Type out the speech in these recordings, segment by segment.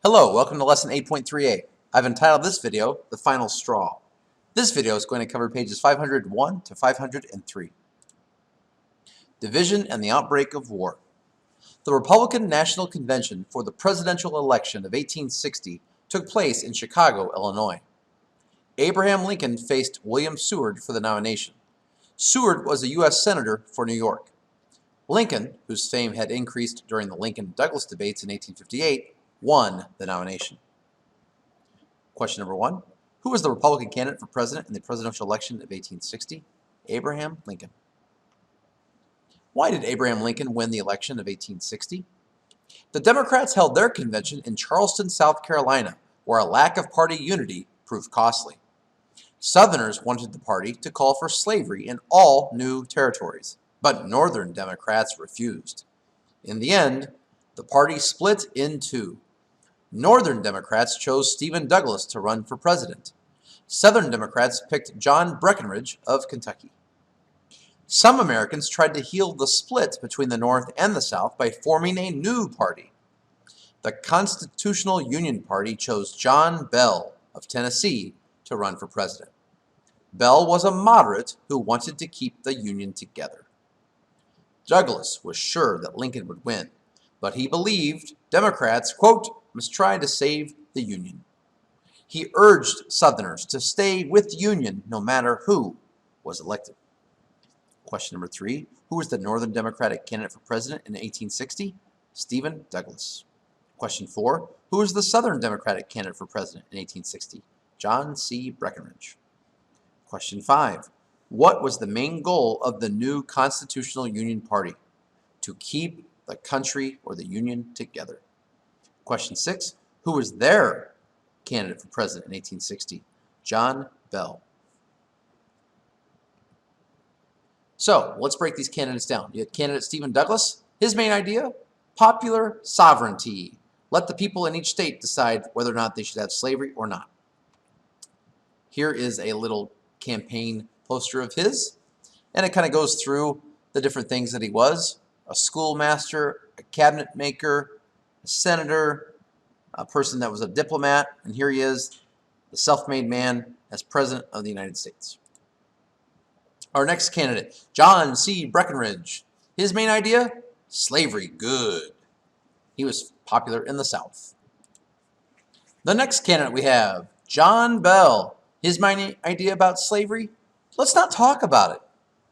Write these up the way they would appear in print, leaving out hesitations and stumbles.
Hello, welcome to lesson 8.3a. I've entitled this video, The Final Straw. This video is going to cover pages 501 to 503. Division and the Outbreak of War. The Republican National Convention for the presidential election of 1860 took place in Chicago, Illinois. Abraham Lincoln faced William Seward for the nomination. Seward was a U.S. Senator for New York. Lincoln, whose fame had increased during the Lincoln-Douglas debates in 1858, won the nomination. Question number 1. Who was the Republican candidate for president in the presidential election of 1860? Abraham Lincoln. Why did Abraham Lincoln win the election of 1860? The Democrats held their convention in Charleston, South Carolina, where a lack of party unity proved costly. Southerners wanted the party to call for slavery in all new territories, but Northern Democrats refused. In the end, the party split in two. Northern Democrats chose Stephen Douglas to run for president. Southern Democrats picked John Breckinridge of Kentucky. Some Americans tried to heal the split between the North and the South by forming a new party. The Constitutional Union Party chose John Bell of Tennessee to run for president. Bell was a moderate who wanted to keep the Union together. Douglas was sure that Lincoln would win, but he believed Democrats, quote, must try to save the Union. He urged Southerners to stay with the Union no matter who was elected. Question number 3. Who was the Northern Democratic candidate for president in 1860? Stephen Douglas. Question 4. Who was the Southern Democratic candidate for president in 1860? John C. Breckinridge. Question 5. What was the main goal of the new Constitutional Union Party? To keep the country or the Union together. Question 6. Who was their candidate for president in 1860? John Bell. So, let's break these candidates down. You had candidate Stephen Douglas. His main idea? Popular sovereignty. Let the people in each state decide whether or not they should have slavery or not. Here is a little campaign poster of his, and it kind of goes through the different things that he was: a schoolmaster, a cabinet maker, a senator, a person that was a diplomat, and here he is, the self-made man as President of the United States. Our next candidate, John C. Breckinridge. His main idea? Slavery good. He was popular in the South. The next candidate we have, John Bell. His main idea about slavery? Let's not talk about it.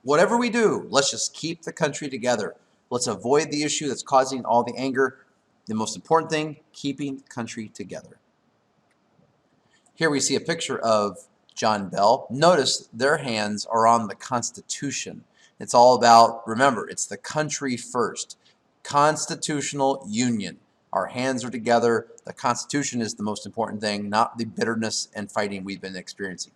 Whatever we do, let's just keep the country together. Let's avoid the issue that's causing all the anger. The most important thing, keeping the country together. Here we see a picture of John Bell. Notice their hands are on the Constitution. It's all about, remember, it's the country first. Constitutional Union. Our hands are together. The Constitution is the most important thing, not the bitterness and fighting we've been experiencing.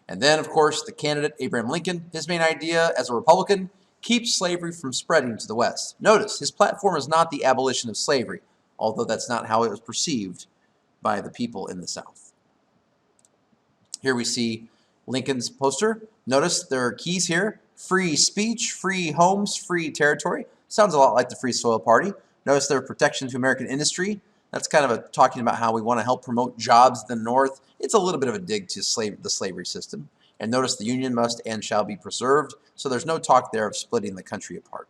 And then, of course, the candidate, Abraham Lincoln, his main idea as a Republican, keep slavery from spreading to the West. Notice, his platform is not the abolition of slavery, although that's not how it was perceived by the people in the South. Here we see Lincoln's poster. Notice there are keys here: free speech, free homes, free territory. Sounds a lot like the Free Soil Party. Notice there are protection to American industry. That's kind of talking about how we want to help promote jobs in the North. It's a little bit of a dig to the slavery system. And notice the Union must and shall be preserved. So there's no talk there of splitting the country apart.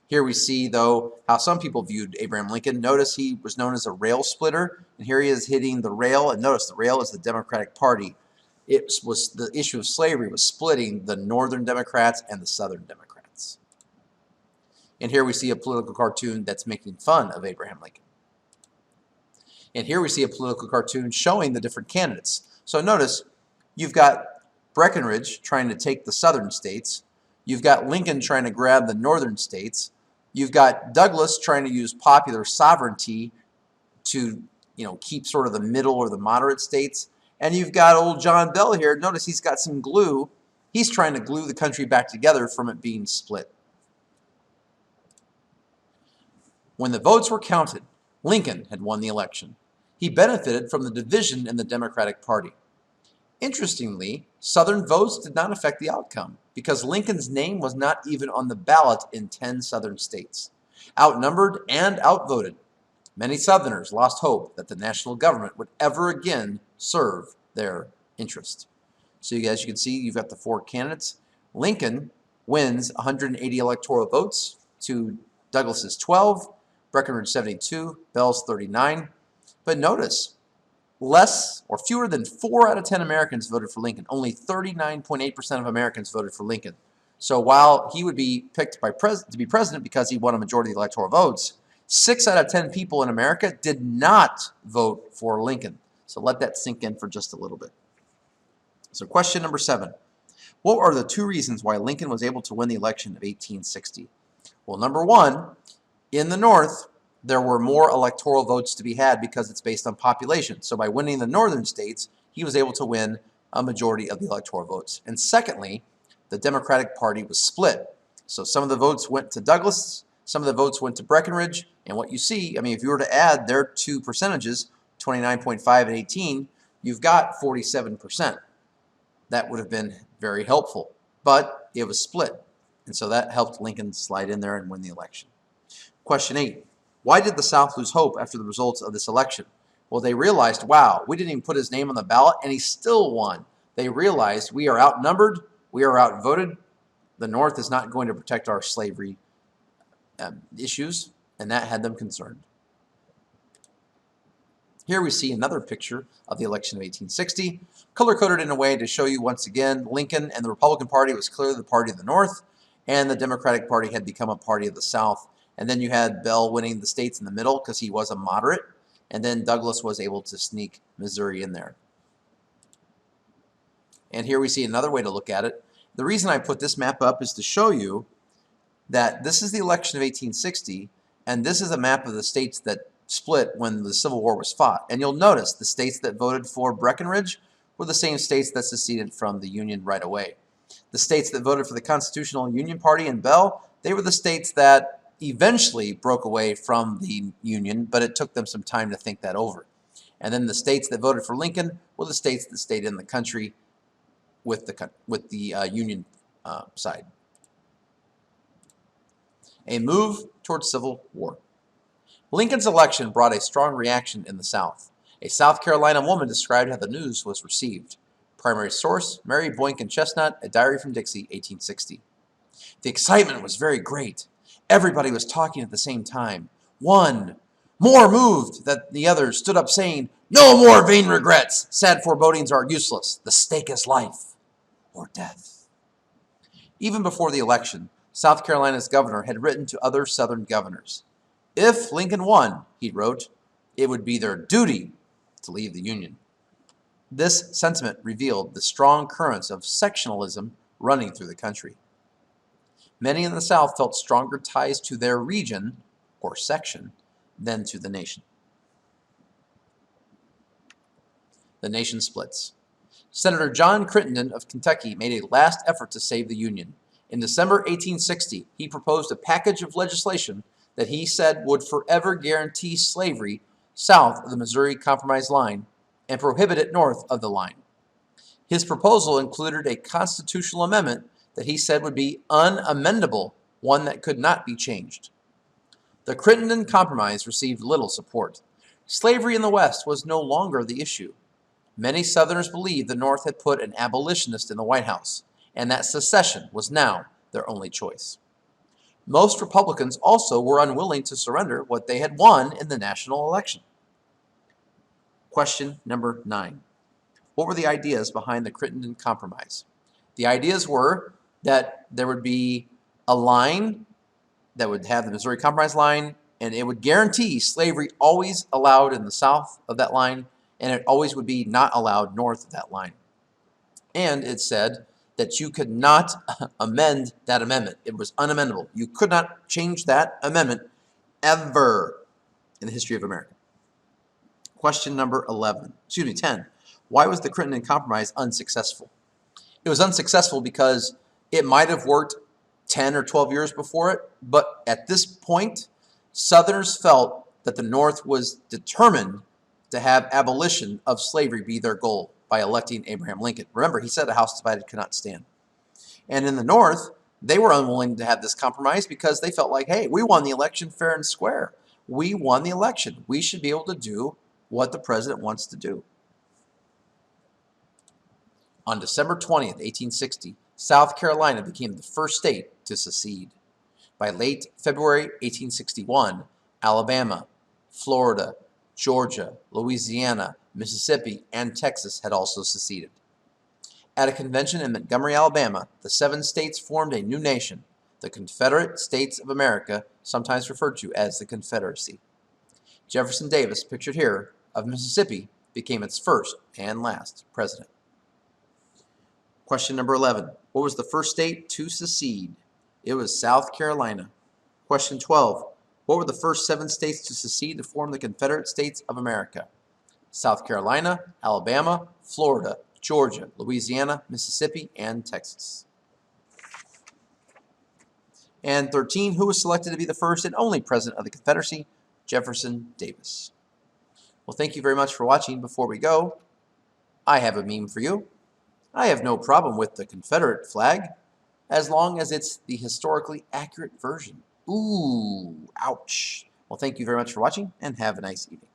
Here we see, though, how some people viewed Abraham Lincoln. Notice he was known as a rail splitter. And here he is hitting the rail. And notice the rail is the Democratic Party. It was the issue of slavery was splitting the Northern Democrats and the Southern Democrats. And here we see a political cartoon that's making fun of Abraham Lincoln. And here we see a political cartoon showing the different candidates. So notice, you've got Breckinridge trying to take the southern states. You've got Lincoln trying to grab the northern states. You've got Douglas trying to use popular sovereignty to, keep sort of the middle or the moderate states. And you've got old John Bell here. Notice he's got some glue. He's trying to glue the country back together from it being split. When the votes were counted, Lincoln had won the election. He benefited from the division in the Democratic Party. Interestingly, Southern votes did not affect the outcome because Lincoln's name was not even on the ballot in 10 Southern states. Outnumbered and outvoted, Many Southerners lost hope that the national government would ever again serve their interest. So as you can see, you've got the four candidates. Lincoln wins 180 electoral votes to Douglas's 12, Breckinridge 72, Bell's 39. But notice, less or fewer than 4 out of 10 Americans voted for Lincoln. Only 39.8% of Americans voted for Lincoln. So while he would be picked to be president because he won a majority of the electoral votes, 6 out of 10 people in America did not vote for Lincoln. So let that sink in for just a little bit. So question number 7. What are the 2 reasons why Lincoln was able to win the election of 1860? Well, number 1, in the North, there were more electoral votes to be had because it's based on population. So by winning the northern states, he was able to win a majority of the electoral votes. And secondly, the Democratic Party was split. So some of the votes went to Douglas, some of the votes went to Breckinridge, and what you see, I mean, if you were to add their 2 percentages, 29.5 and 18, you've got 47%. That would have been very helpful, but it was split. And so that helped Lincoln slide in there and win the election. Question 8. Why did the South lose hope after the results of this election? Well, they realized, wow, we didn't even put his name on the ballot, and he still won. They realized we are outnumbered, we are outvoted. The North is not going to protect our slavery issues, and that had them concerned. Here we see another picture of the election of 1860, color-coded in a way to show you once again Lincoln and the Republican Party was clearly the party of the North, and the Democratic Party had become a party of the South. And then you had Bell winning the states in the middle because he was a moderate, and then Douglas was able to sneak Missouri in there. And here we see another way to look at it. The reason I put this map up is to show you that this is the election of 1860, and this is a map of the states that split when the Civil War was fought. And you'll notice the states that voted for Breckinridge were the same states that seceded from the Union right away. The states that voted for the Constitutional Union Party and Bell, they were the states that eventually broke away from the Union, but it took them some time to think that over. And then the states that voted for Lincoln were the states that stayed in the country with the Union side. A move towards civil war. Lincoln's election brought a strong reaction in the South. A South Carolina woman described how the news was received. Primary source, Mary Boynton Chestnut, A Diary from Dixie, 1860. The excitement was very great. Everybody was talking at the same time. One, more moved than the others, stood up saying, "No more vain regrets. Sad forebodings are useless. The stake is life or death." Even before the election, South Carolina's governor had written to other Southern governors. If Lincoln won, he wrote, it would be their duty to leave the Union. This sentiment revealed the strong currents of sectionalism running through the country. Many in the South felt stronger ties to their region, or section, than to the nation. The nation splits. Senator John Crittenden of Kentucky made a last effort to save the Union. In December 1860, he proposed a package of legislation that he said would forever guarantee slavery south of the Missouri Compromise line and prohibit it north of the line. His proposal included a constitutional amendment that he said would be unamendable, one that could not be changed. The Crittenden Compromise received little support. Slavery in the West was no longer the issue. Many Southerners believed the North had put an abolitionist in the White House, and that secession was now their only choice. Most Republicans also were unwilling to surrender what they had won in the national election. Question number 9. What were the ideas behind the Crittenden Compromise? The ideas were that there would be a line that would have the Missouri Compromise line, and it would guarantee slavery always allowed in the south of that line, and it always would be not allowed north of that line. And it said that you could not amend that amendment. It was unamendable. You could not change that amendment ever in the history of America. Question number 10. Why was the Crittenden Compromise unsuccessful? It was unsuccessful because it might have worked 10 or 12 years before it, but at this point, Southerners felt that the North was determined to have abolition of slavery be their goal by electing Abraham Lincoln. Remember, he said a house divided could not stand. And in the North, they were unwilling to have this compromise because they felt like, hey, we won the election fair and square. We won the election. We should be able to do what the president wants to do. On December 20th, 1860, South Carolina became the first state to secede. By late February 1861, Alabama, Florida, Georgia, Louisiana, Mississippi, and Texas had also seceded. At a convention in Montgomery, Alabama, the 7 states formed a new nation, the Confederate States of America, sometimes referred to as the Confederacy. Jefferson Davis, pictured here, of Mississippi, became its first and last president. Question number 11. What was the first state to secede? It was South Carolina. Question 12. What were the first 7 states to secede to form the Confederate States of America? South Carolina, Alabama, Florida, Georgia, Louisiana, Mississippi, and Texas. And 13. Who was selected to be the first and only president of the Confederacy? Jefferson Davis. Well, thank you very much for watching. Before we go, I have a meme for you. I have no problem with the Confederate flag, as long as it's the historically accurate version. Ooh, ouch. Well, thank you very much for watching, and have a nice evening.